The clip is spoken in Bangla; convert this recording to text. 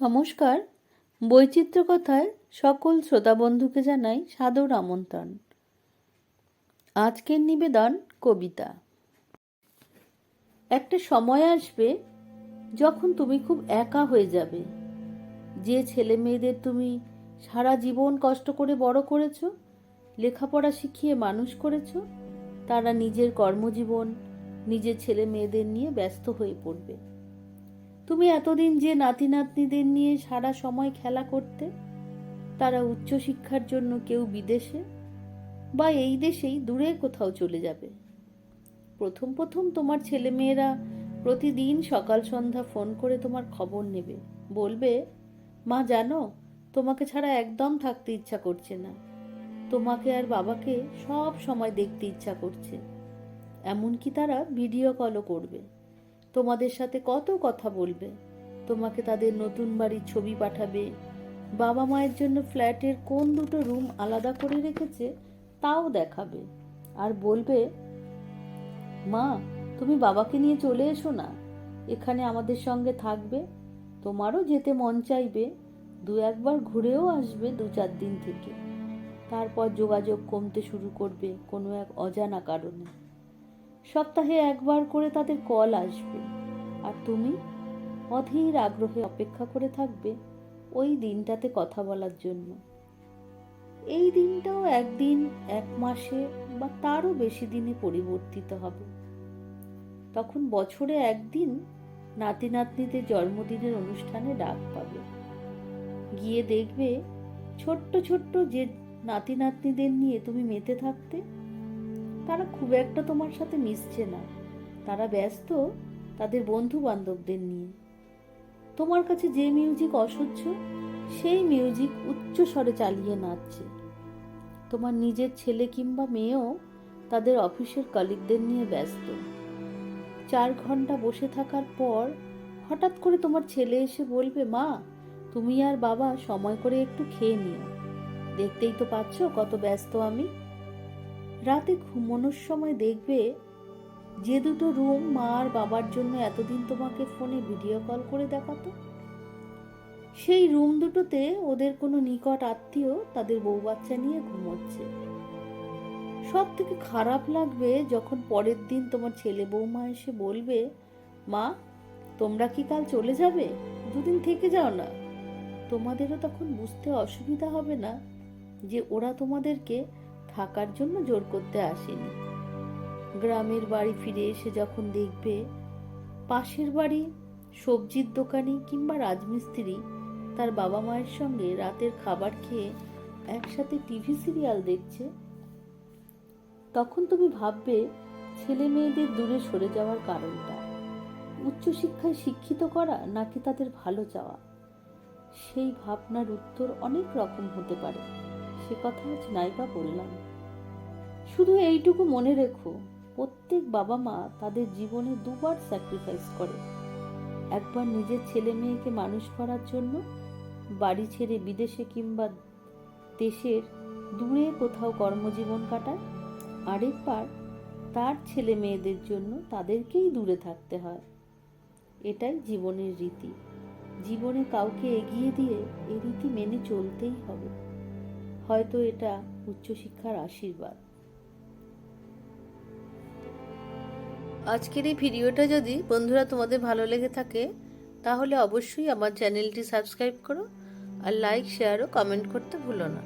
নমস্কার। বৈচিত্র্য কথায় সকল শ্রোতা বন্ধুকে জানাই সাদর আমন্ত্রণ। আজকের নিবেদন কবিতা। একটা সময় আসবে যখন তুমি খুব একা হয়ে যাবে। যে ছেলে মেয়েদের তুমি সারা জীবন কষ্ট করে বড় করেছো, লেখাপড়া শিখিয়ে মানুষ করেছো, তারা নিজের কর্মজীবন, নিজের ছেলে মেয়েদের নিয়ে ব্যস্ত হয়ে পড়বে। তুমি এতদিন যে নাতি নাতনিদের নিয়ে সারা সময় খেলা করতে, তারা উচ্চশিক্ষার জন্য কেউ বিদেশে বা এই দেশেই দূরে কোথাও চলে যাবে। প্রথম প্রথম তোমার ছেলে মেয়েরা প্রতিদিন সকাল সন্ধ্যা ফোন করে তোমার খবর নেবে, বলবে, মা জানো, তোমাকে ছাড়া একদম থাকতে ইচ্ছা করছে না, তোমাকে আর বাবাকে সব সময় দেখতে ইচ্ছা করছে। এমনকি তারা ভিডিও কলও করবে, তোমাদের সাথে কত কথা বলবে, তোমাকে তাদের নতুন বাড়ির ছবি পাঠাবে, বাবা মায়ের জন্য ফ্ল্যাটের কোন দুটো রুম আলাদা করে রেখেছে তাও দেখাবে, আর বলবে, মা তুমি বাবাকে নিয়ে চলে এসো না, এখানে আমাদের সঙ্গে থাকবে, তোমারও যেতে মন চাইবে, দু একবার ঘুরেও আসবে 2-4 দিন থেকে। তারপর যোগাযোগ কমতে শুরু করবে কোনো এক অজানা কারণে। সপ্তাহে একবার করে তাদের কল আসবে, আর তুমি অধীর আগ্রহে অপেক্ষা করে থাকবে ওই দিনটাতে কথা বলার জন্য। এই দিনটাও একদিন, 1 মাসে বা তারও বেশি দিনে পরিবর্তিত হবে। তখন বছরে একদিন নাতি নাতনিদের জন্মদিনের অনুষ্ঠানে ডাক পাবে। গিয়ে দেখবে ছোট্ট ছোট্ট যে নাতি নাতনিদের নিয়ে তুমি মেতে থাকতে, তারা খুব একটা তোমার সাথে মিশছে না, তারা ব্যস্ত তাদের বন্ধু বান্ধবদের নিয়ে। তোমার কাছে যে মিউজিক অসহ্য, সেই মিউজিক উচ্চ স্বরে চালিয়ে নাচছে। তোমার নিজের ছেলে কিংবা মেয়েও তাদের অফিসের কলিগদের নিয়ে ব্যস্ত। 4 ঘন্টা বসে থাকার পর হঠাৎ করে তোমার ছেলে এসে বলবে, মা তুমি আর বাবা সময় করে একটু খেয়ে নিও, দেখতেই তো পাচ্ছ কত ব্যস্ত আমি। রাতে ঘুমানোর সময় দেখবে যে দুটো রুম মা আর বাবার জন্য এতদিন তোমাকে ফোনে ভিডিও কল করে দেখাতো, সেই রুম দুটোতে ওদের কোনো নিকট আত্মীয় তাদের বউ বাচ্চা নিয়ে ঘুমোচ্ছে। সব থেকে খারাপ লাগবে যখন পরের দিন তোমার ছেলে বৌমা এসে বলবে, মা তোমরা কি কাল চলে যাবে, 2 দিন থেকে যাও না। তোমাদেরও তখন বুঝতে অসুবিধা হবে না যে ওরা তোমাদেরকে থাকার জন্য জোর করতে আসেনি। গ্রামের বাড়ি ফিরে এসে যখন দেখবে পাশের বাড়ি সবজির দোকানি কিংবা রাজমিস্ত্রি তার বাবা মায়ের সঙ্গে রাতের খাবার খেয়ে একসাথে টিভি সিরিয়াল দেখছে, তখন তুমি ভাববে ছেলে মেয়েদের দূরে সরে যাওয়ার কারণটা উচ্চশিক্ষায় শিক্ষিত করা নাকি তাদের ভালো চাওয়া। সেই ভাবনার উত্তর অনেক রকম হতে পারে, সে কথা আজ নাইবা বললাম। শুধু এইটুকু মনে রেখো, প্রত্যেক বাবা মা তাদের জীবনে 2 বার স্যাক্রিফাইস করে। একবার নিজের ছেলে মেয়েকে মানুষ করার জন্য বাড়ি ছেড়ে বিদেশে কিংবা দেশের দূরে কোথাও কর্মজীবন কাটায়, আরেকবার তার ছেলে মেয়েদের জন্য তাদেরকেই দূরে থাকতে হয়। এটাই জীবনের রীতি। জীবনে কাউকে এগিয়ে দিয়ে এই রীতি মেনে চলতেই হবে। হয়তো এটা উচ্চশিক্ষার আশীর্বাদ। আজকের এই ভিডিওটা যদি বন্ধুরা তোমাদের ভালো লেগে থাকে, তাহলে অবশ্যই আমার চ্যানেলটি সাবস্ক্রাইব করো, আর লাইক, শেয়ার ও কমেন্ট করতে ভুলো না।